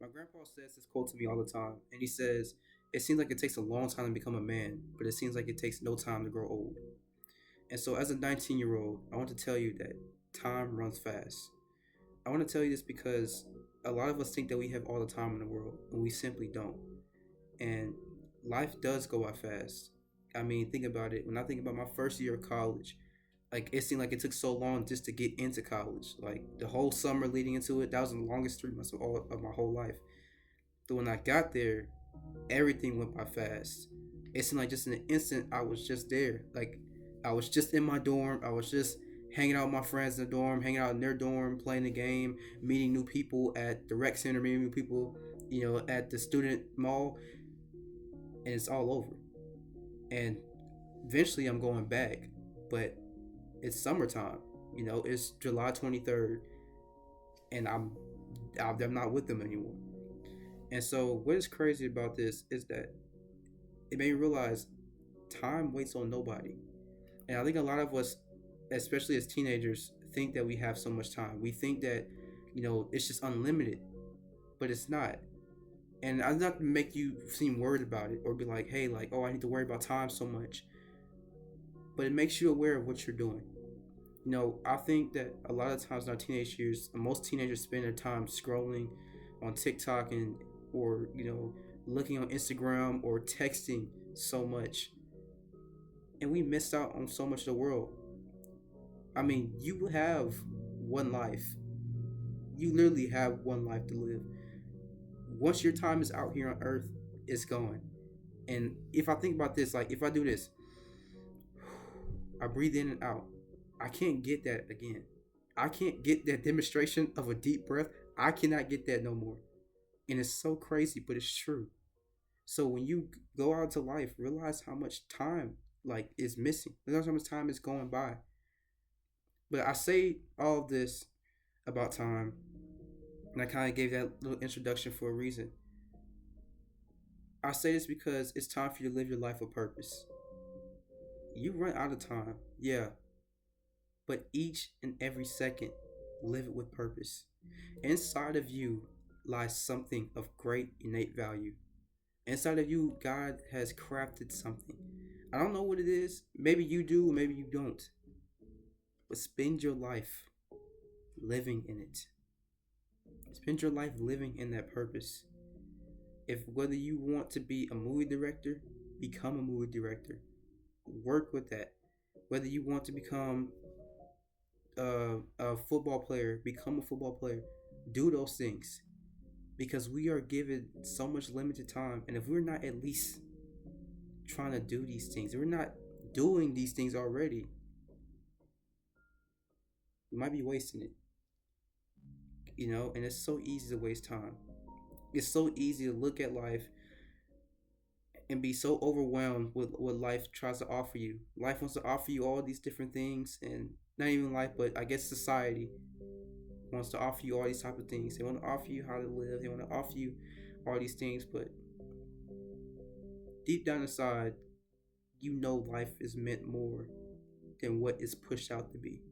My grandpa says this quote to me all the time, and he says, "It seems like it takes a long time to become a man, but it seems like it takes no time to grow old." And so, as a 19-year-old, I want to tell you that time runs fast. I want to tell you this because a lot of us think that we have all the time in the world, and we simply don't. And life does go by fast. I mean, think about it. When I think about my first year of college, like it seemed like it took so long just to get into college. Like the whole summer leading into it, that was the longest 3 months of my whole life. But when I got there, everything went by fast. It seemed like just in an instant, I was just there. Like I was just in my dorm. I was just hanging out with my friends in the dorm, hanging out in their dorm, playing the game, meeting new people at the rec center, meeting new people, at the student mall, and it's all over. And eventually, I'm going back, but it's summertime. It's July 23rd, and I'm not with them anymore. And so, what is crazy about this is that it made me realize time waits on nobody. And I think a lot of us, especially as teenagers, think that we have so much time. We think that, it's just unlimited, but it's not. And I'm not to make you seem worried about it or be like, hey, like, oh, I need to worry about time so much. But it makes you aware of what you're doing. I think that a lot of times in our teenage years, most teenagers spend their time scrolling on TikTok or looking on Instagram or texting so much, and we missed out on so much of the world. I mean, you have one life. You literally have one life to live. Once your time is out here on Earth, it's gone. And if I think about this, like if I do this, I breathe in and out. I can't get that again. I can't get that demonstration of a deep breath. I cannot get that no more. And it's so crazy, but it's true. So when you go out to life, realize how much time like is missing. Realize how much time is going by. But I say all of this about time, and I kind of gave that little introduction for a reason. I say this because it's time for you to live your life with purpose. You run out of time, yeah, but each and every second, live it with purpose. Inside of you lies something of great innate value. Inside of you, God has crafted something. I don't know what it is. Maybe you do, maybe you don't. But spend your life living in it. Spend your life living in that purpose. If whether you want to be a movie director, become a movie director. Work with that. Whether you want to become a football player, become a football player. Do those things because we are given so much limited time, and if we're not at least trying to do these things, if we're not doing these things already, we might be wasting it. And it's so easy to waste time. It's so easy to look at life and be so overwhelmed with what life tries to offer you. Life wants to offer you all these different things, and not even life, but I guess society wants to offer you all these type of things. They want to offer you how to live. They want to offer you all these things, but deep down inside, life is meant more than what it's pushed out to be.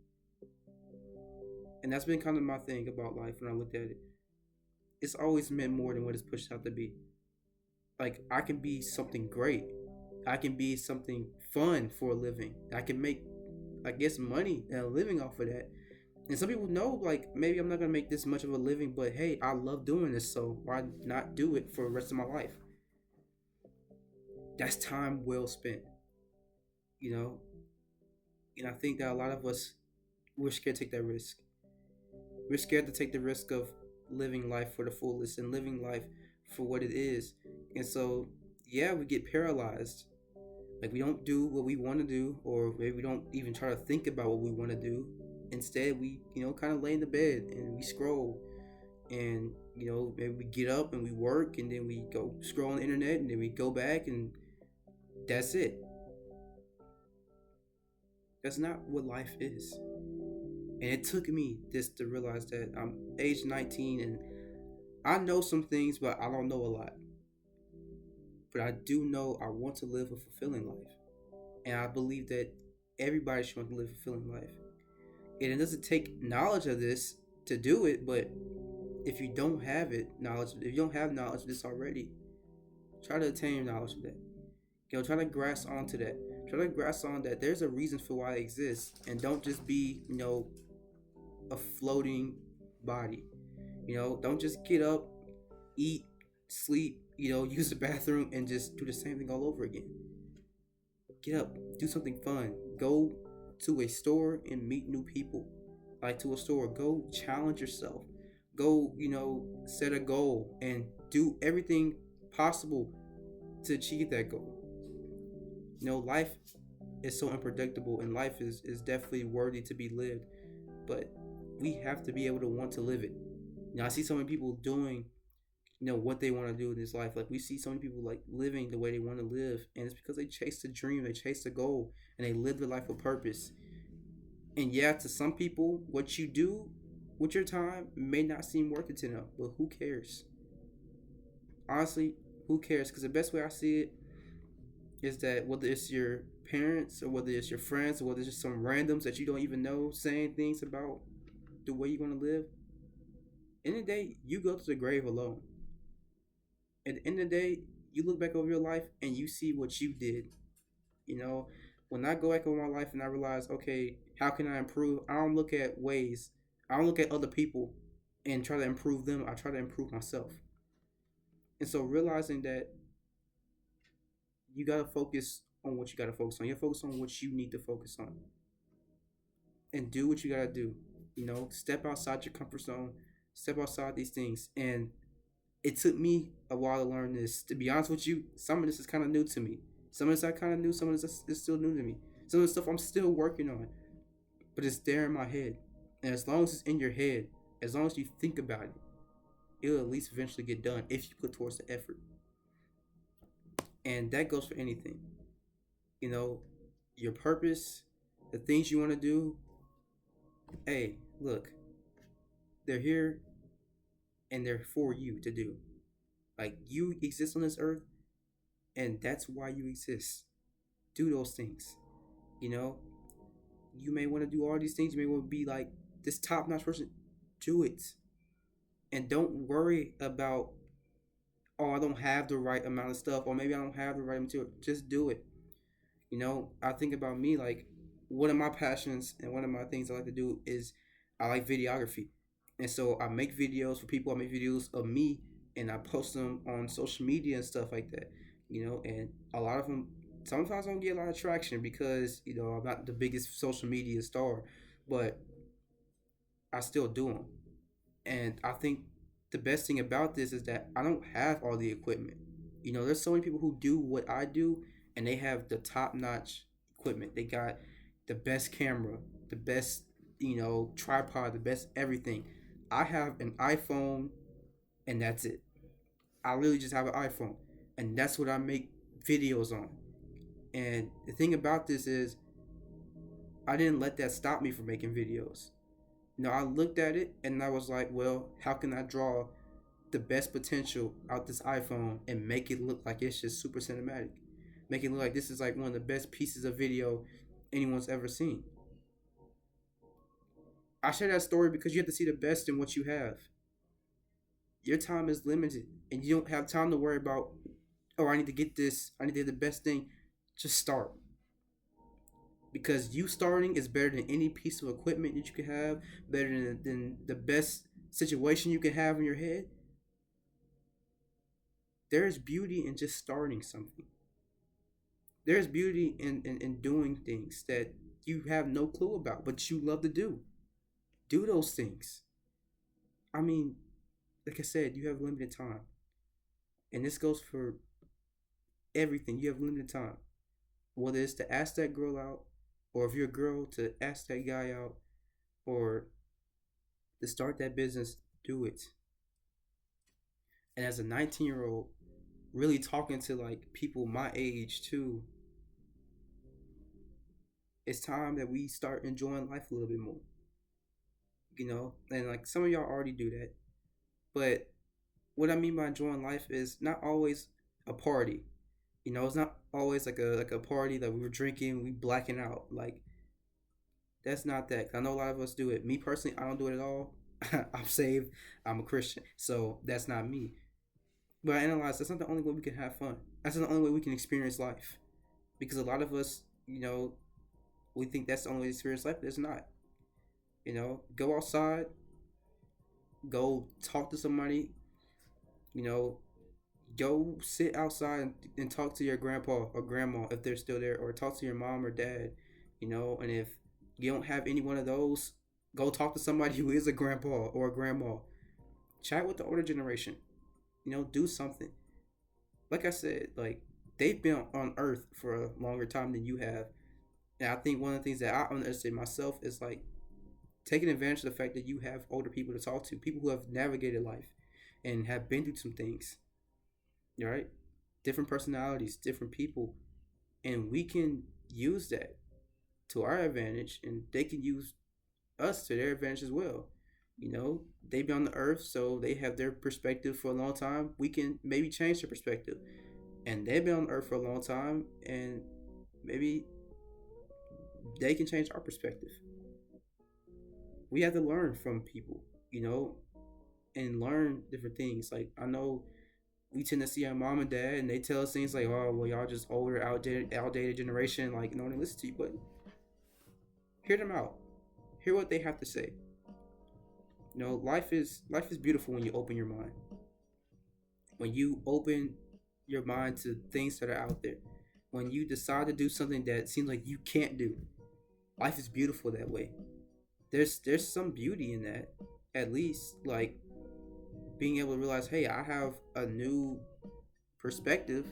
And that's been kind of my thing about life when I looked at it. It's always meant more than what it's pushed out to be. Like I can be something great. I can be something fun for a living. I can make, I guess, money and a living off of that. And some people know, like, maybe I'm not gonna make this much of a living, but hey, I love doing this, so why not do it for the rest of my life? That's time well spent, you know. And I think that a lot of us, we're scared to take that risk. We're scared to take the risk of living life for the fullest and living life for what it is. And so, yeah, we get paralyzed. Like we don't do what we want to do, or maybe we don't even try to think about what we want to do. Instead, we, kind of lay in the bed and we scroll. And, maybe we get up and we work and then we go scroll on the internet and then we go back and that's it. That's not what life is. And it took me this to realize that I'm age 19 and I know some things, but I don't know a lot. But I do know I want to live a fulfilling life. And I believe that everybody should want to live a fulfilling life. And it doesn't take knowledge of this to do it, but If you don't have it, knowledge, if you don't have knowledge of this already, try to attain knowledge of that. Try to grasp onto that. Try to grasp on that there's a reason for why it exists, and don't just be, a floating body. Don't just get up, eat, sleep, use the bathroom, and just do the same thing all over again. Get up, do something fun. Go to a store and meet new people. Like to a store, go challenge yourself. Go, set a goal and do everything possible to achieve that goal. Life is so unpredictable, and life is definitely worthy to be lived, but we have to be able to want to live it. I see so many people doing, what they want to do in this life. Like we see so many people like living the way they want to live, and it's because they chase the dream, they chase the goal, and they live their life with purpose. And yeah, to some people, what you do with your time may not seem worth it to them, but who cares? Honestly, who cares? Because the best way I see it is that whether it's your parents or whether it's your friends or whether it's just some randoms that you don't even know saying things about the way you want to live, in the day, you go to the grave alone. At the end of the day, you look back over your life and you see what you did. You know, when I go back over my life and I realize, okay, how can I improve? I don't look at ways, I don't look at other people and try to improve them. I try to improve myself. And so realizing that you got to focus on what you got to focus on, you focus on what you need to focus on and do what you got to do. Step outside your comfort zone, step outside these things. And it took me a while to learn this. To be honest with you, some of this is kind of new to me. Some of this I kind of knew, some of this is still new to me. Some of the stuff I'm still working on, but it's there in my head. And as long as it's in your head, as long as you think about it, it'll at least eventually get done if you put towards the effort. And that goes for anything. You know, your purpose, the things you want to do. Hey, look, they're here and they're for you to do. Like, you exist on this earth, and that's why you exist. Do those things. You know, you may want to do all these things. You may want to be like this top notch person. Do it. And don't worry about, oh, I don't have the right amount of stuff, or maybe I don't have the right material. Just do it. I think about me, like, one of my passions and one of my things I like to do is I like videography. And so I make videos for people, I make videos of me, and I post them on social media and stuff like that. And a lot of them sometimes don't get a lot of traction because, I'm not the biggest social media star, but I still do them. And I think the best thing about this is that I don't have all the equipment. There's so many people who do what I do, and they have the top notch equipment. They got the best camera, the best, tripod, the best everything. I have an iPhone, and that's it. I literally just have an iPhone, and that's what I make videos on. And the thing about this is, I didn't let that stop me from making videos. I looked at it and I was like, well, how can I draw the best potential out this iPhone and make it look like it's just super cinematic? Make it look like this is like one of the best pieces of video anyone's ever seen. I share that story because you have to see the best in what you have. Your time is limited and you don't have time to worry about, oh, I need to get this, I need to get the best thing. Just start. Because you starting is better than any piece of equipment that you could have, better than the best situation you can have in your head. There is beauty in just starting something. There is beauty in doing things that you have no clue about, but you love to do. Do those things. I mean, like I said, you have limited time. And this goes for everything. You have limited time. Whether it's to ask that girl out, or if you're a girl, to ask that guy out, or to start that business, do it. And as a 19-year-old, really talking to like people my age too, it's time that we start enjoying life a little bit more. And like some of y'all already do that. But what I mean by enjoying life is not always a party. It's not always like a party that we were drinking, we blacking out. Like, that's not that. I know a lot of us do it. Me personally, I don't do it at all. I'm saved. I'm a Christian. So that's not me. But I analyze that's not the only way we can have fun. That's not the only way we can experience life. Because a lot of us, we think that's the only way to experience life, but it's not. Go outside, go talk to somebody, you know, go sit outside and talk to your grandpa or grandma if they're still there, or talk to your mom or dad, and if you don't have any one of those, go talk to somebody who is a grandpa or a grandma. Chat with the older generation. Do something. Like I said, like they've been on Earth for a longer time than you have, and I think one of the things that I understand myself is like taking advantage of the fact that you have older people to talk to, people who have navigated life and have been through some things, right? Different personalities, different people, and we can use that to our advantage, and they can use us to their advantage as well. They've been on the earth, so they have their perspective for a long time. We can maybe change their perspective, and they've been on the earth for a long time, and maybe they can change our perspective. We have to learn from people, you know, and learn different things. Like I know we tend to see our mom and dad, and they tell us things like, "Oh, well, y'all just older, outdated generation." Like no one listen to you, but hear them out. Hear what they have to say. Life is beautiful when you open your mind. When you open your mind to things that are out there. When you decide to do something that seems like you can't do. Life is beautiful that way. There's some beauty in that. At least like being able to realize, hey, I have a new perspective.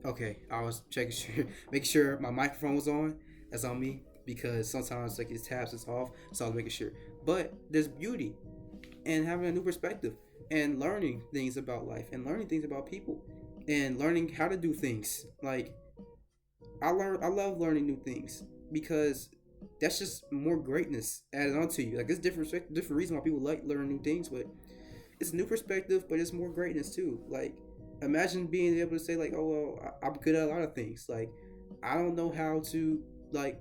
Okay, I was checking sure, making sure my microphone was on. That's on me because sometimes like it taps, it's off, so I was making sure. But there's beauty in having a new perspective and learning things about life and learning things about people and learning how to do things. Like I love learning new things because that's just more greatness added onto you. Like it's different reason why people like learning new things, but it's a new perspective, but it's more greatness too. Like imagine being able to say like, oh well, I'm good at a lot of things. Like I don't know how to like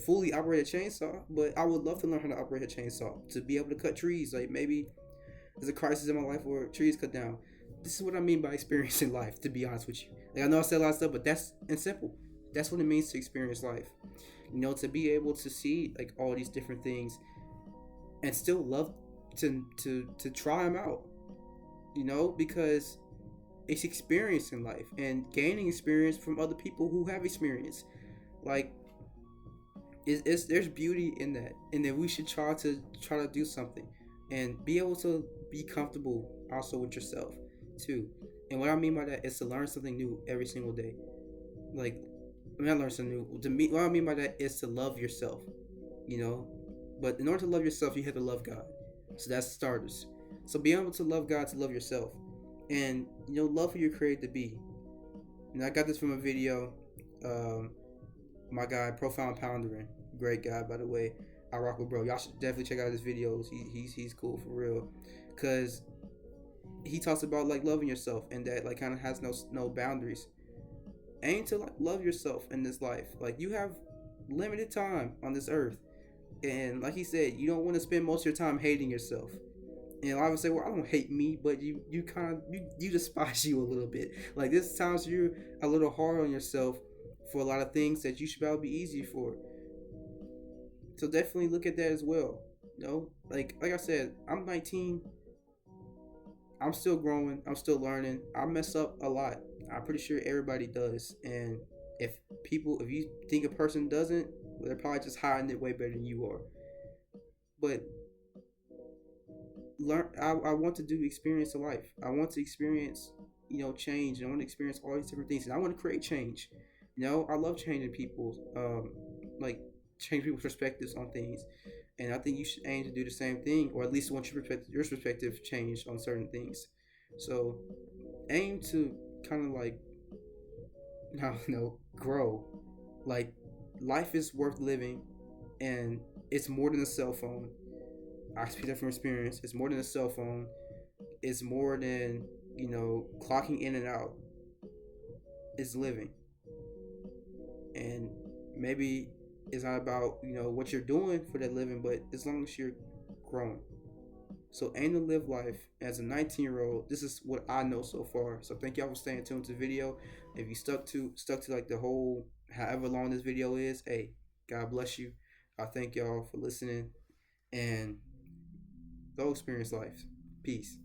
fully operate a chainsaw, but I would love to learn how to operate a chainsaw to be able to cut trees. Like maybe there's a crisis in my life where trees cut down. This is what I mean by experiencing life. To be honest with you, like I know I said a lot of stuff, but that's and simple. That's what it means to experience life. To be able to see like all these different things and still love to try them out. Because it's experience in life and gaining experience from other people who have experience. Like there's beauty in that, and that we should try to do something and be able to be comfortable also with yourself too. And what I mean by that is to learn something new every single day. Like I mean, I learned something new. To me, what I mean by that is to love yourself. You know, but in order to love yourself, you have to love God. So that's starters. So being able to love God, to love yourself, and love who you're created to be. And I got this from a video. Um, my guy, Profound Pondering, great guy by the way. I rock with bro. Y'all should definitely check out his videos. He's cool for real, cause he talks about like loving yourself and that like kind of has no boundaries. Aim to like love yourself in this life. Like you have limited time on this earth, and like he said, you don't want to spend most of your time hating yourself. And I would say, well, I don't hate me, but you kind of you despise you a little bit. Like this times you're a little hard on yourself for a lot of things that you should probably be easy for. So definitely look at that as well. Like I said, I'm 19. I'm still growing. I'm still learning. I mess up a lot. I'm pretty sure everybody does. And if you think a person doesn't, well, they're probably just hiding it way better than you are. But learn. I want to do experience of life. I want to experience, change. And I want to experience all these different things, and I want to create change. I love changing people's like change people's perspectives on things, and I think you should aim to do the same thing, or at least want your perspective changed on certain things. So aim to kind of like I don't know grow. Like life is worth living, and it's more than a cell phone. I speak that from experience. It's more than a cell phone. It's more than clocking in and out. It's living, and maybe It's not about, what you're doing for that living, but as long as you're growing. So aim to live life as a 19-year-old. This is what I know so far. So thank y'all for staying tuned to the video. If you stuck to like the whole however long this video is, hey, God bless you. I thank y'all for listening, and go experience life. Peace.